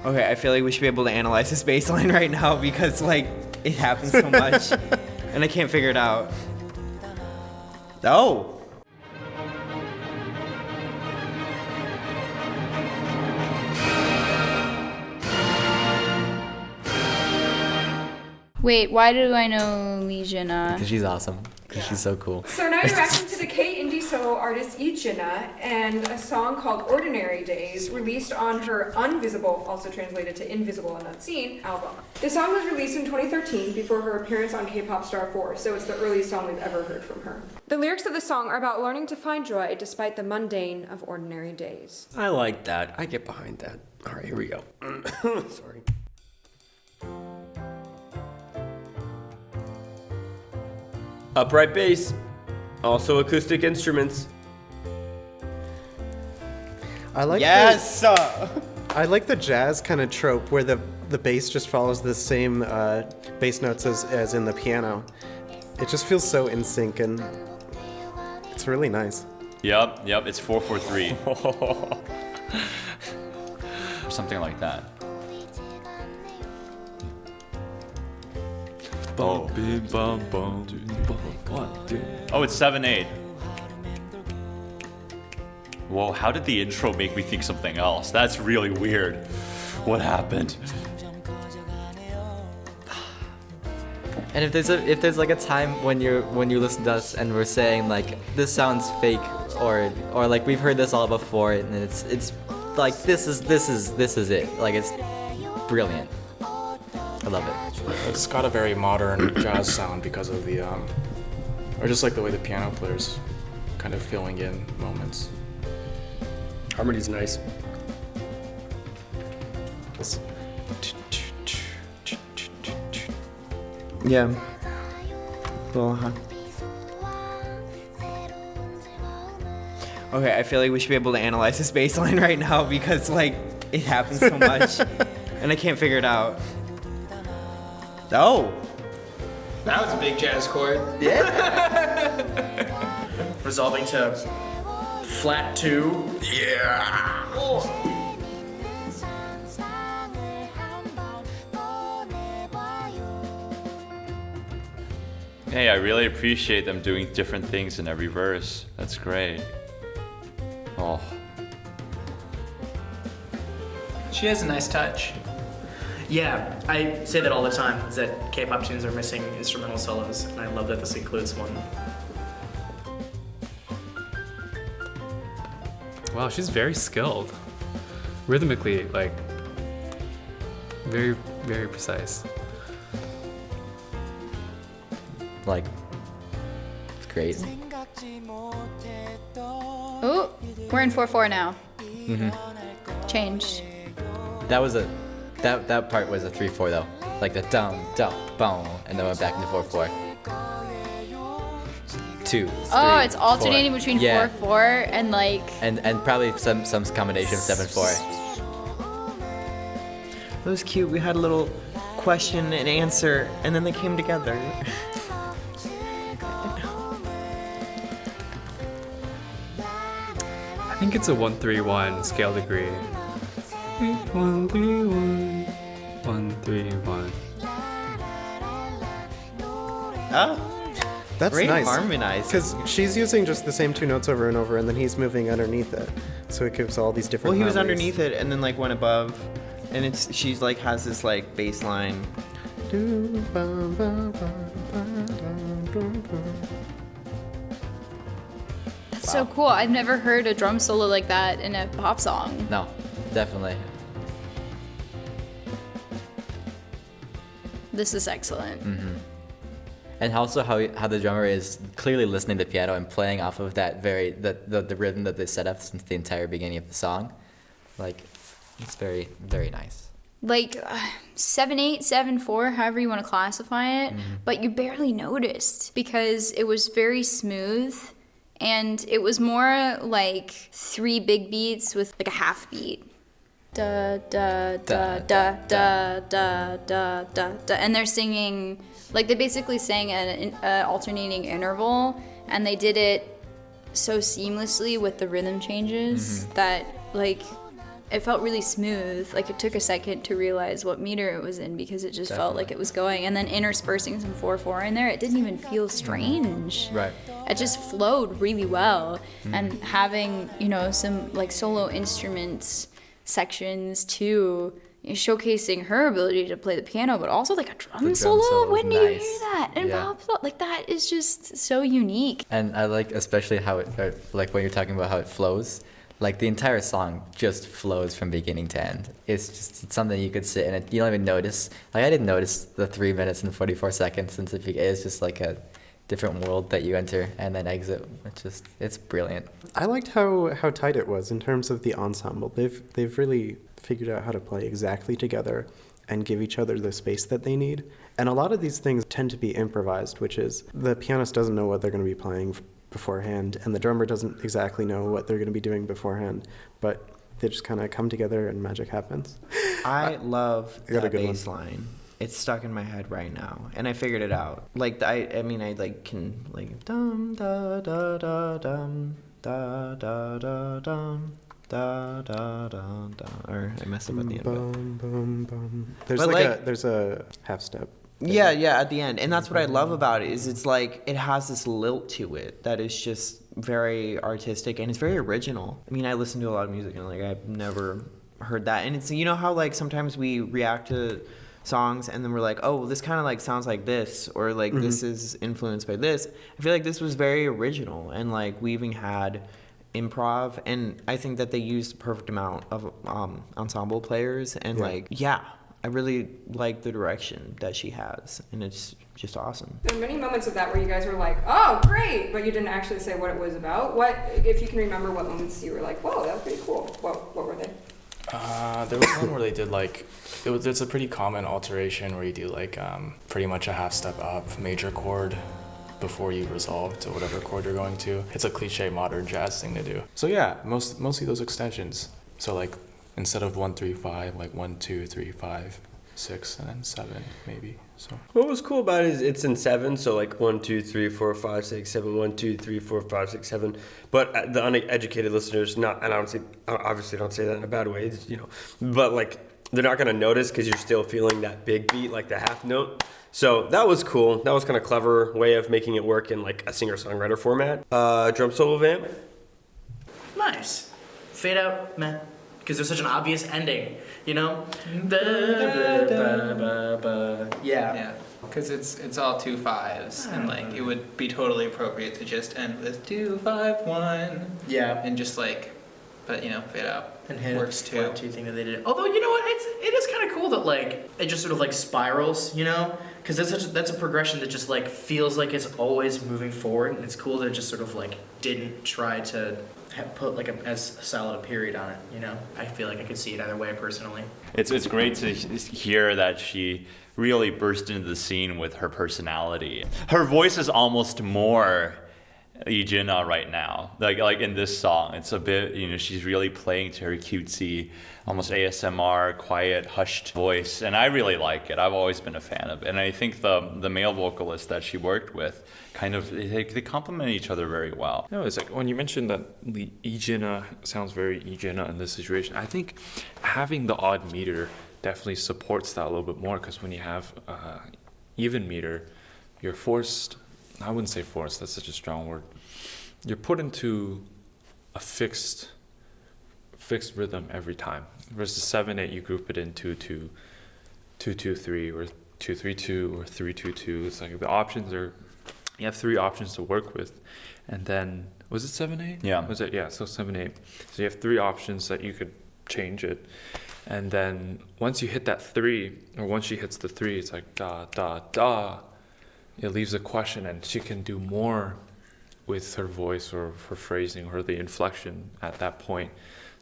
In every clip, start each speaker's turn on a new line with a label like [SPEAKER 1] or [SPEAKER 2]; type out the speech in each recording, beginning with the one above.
[SPEAKER 1] Okay, I feel like we should be able to analyze this bass line right now because, like, it happens so much. And I can't figure it out. Oh!
[SPEAKER 2] Wait, why do I know Lee Jin Ah?
[SPEAKER 3] Because she's awesome. Because she's so cool.
[SPEAKER 4] So now you're reacting to the K-indie solo artist Lee Jin Ah and a song called Ordinary Days, released on her Unvisible, also translated to Invisible and Unseen, album. The song was released in 2013 before her appearance on K-Pop Star 4, so it's the earliest song we've ever heard from her. The lyrics of the song are about learning to find joy despite the mundane of ordinary days.
[SPEAKER 5] I like that. I get behind that. All right, here we go. Sorry. Upright bass, also acoustic instruments.
[SPEAKER 6] I like
[SPEAKER 1] Yes!
[SPEAKER 6] I like the jazz kind of trope where the bass just follows the same bass notes as in the piano. It just feels so in sync and it's really nice.
[SPEAKER 7] Yep, it's 4/4-3. Or something like that. Oh. Oh, it's 7/8. Whoa, how did the intro make me think something else? That's really weird. What happened?
[SPEAKER 3] And if there's like a time when you listen to us and we're saying like this sounds fake or like we've heard this all before and it's like this is it. Like it's brilliant. I love it.
[SPEAKER 8] It's got a very modern jazz sound because of the or just like the way the piano player's kind of filling in moments.
[SPEAKER 5] Harmony's nice.
[SPEAKER 1] Yeah. Well, huh. Okay, I feel like we should be able to analyze this bass line right now because, like, it happens so much. And I can't figure it out. Oh!
[SPEAKER 9] That was a big jazz chord.
[SPEAKER 1] Yeah!
[SPEAKER 9] Resolving to flat 2. Yeah! Oh.
[SPEAKER 7] Hey, I really appreciate them doing different things in every verse. That's great. Oh.
[SPEAKER 9] She has a nice touch. Yeah, I say that all the time, is that K-pop tunes are missing instrumental solos, and I love that this includes one.
[SPEAKER 10] Wow, she's very skilled. Rhythmically, like, very, very precise.
[SPEAKER 3] Like, it's great.
[SPEAKER 2] Oh, we're in 4/4 now.
[SPEAKER 3] Mm-hmm.
[SPEAKER 2] Changed.
[SPEAKER 3] That part was a 3/4 though. Like the dum boom, and then went back into 4/4. 2.
[SPEAKER 2] Oh,
[SPEAKER 3] 3,
[SPEAKER 2] it's alternating
[SPEAKER 3] 4.
[SPEAKER 2] between
[SPEAKER 3] Yeah.
[SPEAKER 2] 4/4 and like.
[SPEAKER 3] And probably some combination of 7/4.
[SPEAKER 1] It was cute. We had a little question and answer, and then they came together.
[SPEAKER 10] I think it's a 1-3-1 scale degree. 1-3-1, 1-3-1.
[SPEAKER 1] Oh,
[SPEAKER 6] That's
[SPEAKER 1] great
[SPEAKER 6] nice.
[SPEAKER 1] harmonized.
[SPEAKER 6] Because she's using just the same 2 notes over and over, and then he's moving underneath it, so it gives all these different.
[SPEAKER 1] Well, he was
[SPEAKER 6] harmonies.
[SPEAKER 1] underneath it and then like went above, and she's like has this like bass line.
[SPEAKER 2] That's so cool. I've never heard a drum solo like that in a pop song.
[SPEAKER 3] No, definitely.
[SPEAKER 2] This is excellent.
[SPEAKER 3] Mm-hmm. And also how the drummer is clearly listening to the piano and playing off of that the rhythm that they set up since the entire beginning of the song. Like, it's very, very nice.
[SPEAKER 2] Like 7/8, 7/4, however you want to classify it, but you barely noticed because it was very smooth and it was more like 3 big beats with like a half beat. Da da da da da da da da da, and they're singing like they basically sang at an alternating interval, and they did it so seamlessly with the rhythm changes that like it felt really smooth. Like it took a second to realize what meter it was in because it just felt like it was going. And then interspersing some 4/4 in there, it didn't even feel strange.
[SPEAKER 3] Right.
[SPEAKER 2] It just flowed really well. And having, you know, some like solo instruments sections too, showcasing her ability to play the piano, but also like a drum solo. When do you hear that? And like that is just so unique.
[SPEAKER 3] And I like especially how it, like when you're talking about how it flows, like the entire song just flows from beginning to end. It's something you could sit and you don't even notice. Like I didn't notice the 3 minutes and 44 seconds since it began. It's just like a different world that you enter and then exit. It's brilliant.
[SPEAKER 6] I liked how tight it was in terms of the ensemble. They've really figured out how to play exactly together and give each other the space that they need. And a lot of these things tend to be improvised, which is the pianist doesn't know what they're going to be playing beforehand, and the drummer doesn't exactly know what they're going to be doing beforehand, but they just kind of come together and magic happens.
[SPEAKER 1] I love
[SPEAKER 6] got a
[SPEAKER 1] that
[SPEAKER 6] good
[SPEAKER 1] bass line. It's stuck in my head right now, and I figured it out. Like I mean, I like can like dum da da da dum da da da dum da da da da. Or I messed up at the end.
[SPEAKER 6] Bum, bum, bum. There's
[SPEAKER 1] But
[SPEAKER 6] there's a half step.
[SPEAKER 1] Yeah, at the end. And that's what I love about it, is it's like it has this lilt to it that is just very artistic and it's very original. I mean, I listen to a lot of music and like I've never heard that. And it's, you know how like sometimes we react to songs and then we're like, oh, well, this kind of like sounds like this, or like this is influenced by this. I feel like this was very original, and like we even had improv, and I think that they used the perfect amount of ensemble players, and I really like the direction that she has, and it's just awesome.
[SPEAKER 4] There were many moments of that where you guys were like, oh, great, but you didn't actually say what it was about. What, if you can remember what moments you were like, whoa, that was pretty cool. What were they?
[SPEAKER 8] There was one where they did like, it's a pretty common alteration where you do like pretty much a half step up major chord before you resolve to whatever chord you're going to. It's a cliche modern jazz thing to do. So yeah, mostly those extensions. So like instead of 1 3 5, like 1 2 3 5 6 and then 7 maybe. So
[SPEAKER 5] What was cool about it is it's in 7, so like 1 2 3 4 5 6 7 1 2 3 4 5 6 7. But the uneducated listeners, not, and obviously don't say that in a bad way, you know, but like they're not gonna notice because you're still feeling that big beat, like the half note. So that was cool. That was kind of clever way of making it work in like a singer-songwriter format. Drum solo vamp.
[SPEAKER 9] Nice. Fade out, man. Because there's such an obvious ending, you know? Yeah.
[SPEAKER 11] Because it's all 2 5s, and like it would be totally appropriate to just end with 2 5 1.
[SPEAKER 9] Yeah.
[SPEAKER 11] And just like, but you know, fade out.
[SPEAKER 9] And hit
[SPEAKER 11] works too.
[SPEAKER 9] Two thing that they did. Although you know what, it is kind of cool that like it just sort of like spirals, you know, because that's a progression that just like feels like it's always moving forward, and it's cool that it just sort of like didn't try to put like as solid a period on it, you know. I feel like I could see it either way personally.
[SPEAKER 7] It's great to hear that she really burst into the scene with her personality. Her voice is almost more Lee Jin Ah right now, like in this song. It's a bit, you know, she's really playing to her cutesy, almost ASMR, quiet, hushed voice, and I really like it. I've always been a fan of it, and I think the male vocalist that she worked with, kind of, they complement each other very well.
[SPEAKER 12] No, it's like when you mentioned that Lee Jin Ah sounds very Lee Jin Ah in this situation, I think having the odd meter definitely supports that a little bit more, because when you have even meter, you're forced, I wouldn't say forced, that's such a strong word. You're put into a fixed rhythm every time. Versus 7/8, you group it into 2-2-3 or 2-3-2 or 3-2-2. It's like the options are, you have 3 options to work with, and then was it 7/8?
[SPEAKER 7] Yeah.
[SPEAKER 12] Was it? Yeah. So 7/8. So you have 3 options that you could change it, and then once you hit that 3, or once she hits the 3, it's like da da da. It leaves a question, and she can do more with her voice or her phrasing or the inflection at that point.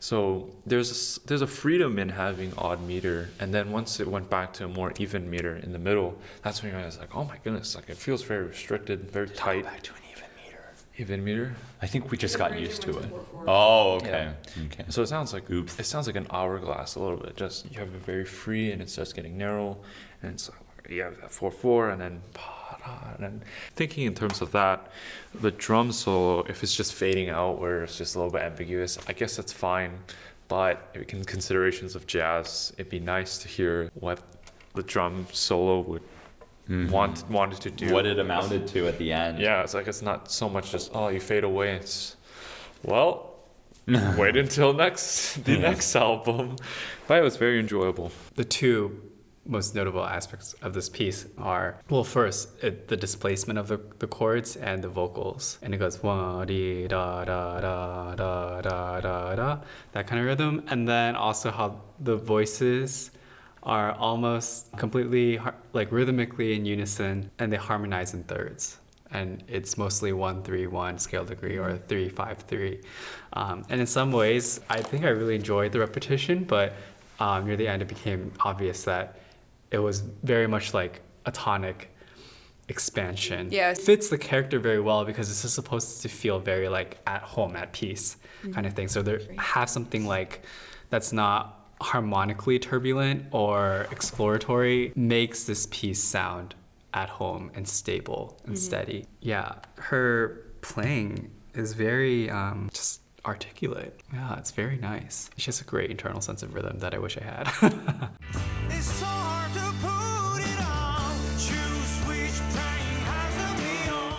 [SPEAKER 12] So there's a freedom in having odd meter, and then once it went back to a more even meter in the middle, that's when I was like, oh my goodness, like it feels very restricted, very tight.
[SPEAKER 7] Go back to an even meter.
[SPEAKER 12] Even meter?
[SPEAKER 7] I think we just got used to it. Oh, okay.
[SPEAKER 12] Yeah.
[SPEAKER 7] Okay.
[SPEAKER 12] So it sounds like it sounds like an hourglass a little bit. Just you have it very free, and it starts getting narrow, and it's like you have that 4/4, and then. And then thinking in terms of that, the drum solo, if it's just fading out where it's just a little bit ambiguous, I guess that's fine. But in considerations of jazz, it'd be nice to hear what the drum solo would wanted to do.
[SPEAKER 7] What it amounted to at the end.
[SPEAKER 12] Yeah, it's like it's not so much just you fade away. It's wait until the next album. But it was very enjoyable.
[SPEAKER 10] The two most notable aspects of this piece are, well, first, the displacement of the chords and the vocals. And it goes wah dee da da da da da da da, that kind of rhythm. And then also how the voices are almost completely like rhythmically in unison, and they harmonize in thirds. And it's mostly 1-3-1 scale degree or 3-5-3. And in some ways, I think I really enjoyed the repetition, but near the end, it became obvious that it was very much like a tonic expansion.
[SPEAKER 2] Yeah.
[SPEAKER 10] It fits the character very well because it's just supposed to feel very like at home, at peace kind of thing. So there have something like that's not harmonically turbulent or exploratory makes this piece sound at home and stable and steady. Yeah, her playing is very just articulate. Yeah, it's very nice. She has a great internal sense of rhythm that I wish I had.
[SPEAKER 13] It's so hard to put it on. Choose which train has to be on.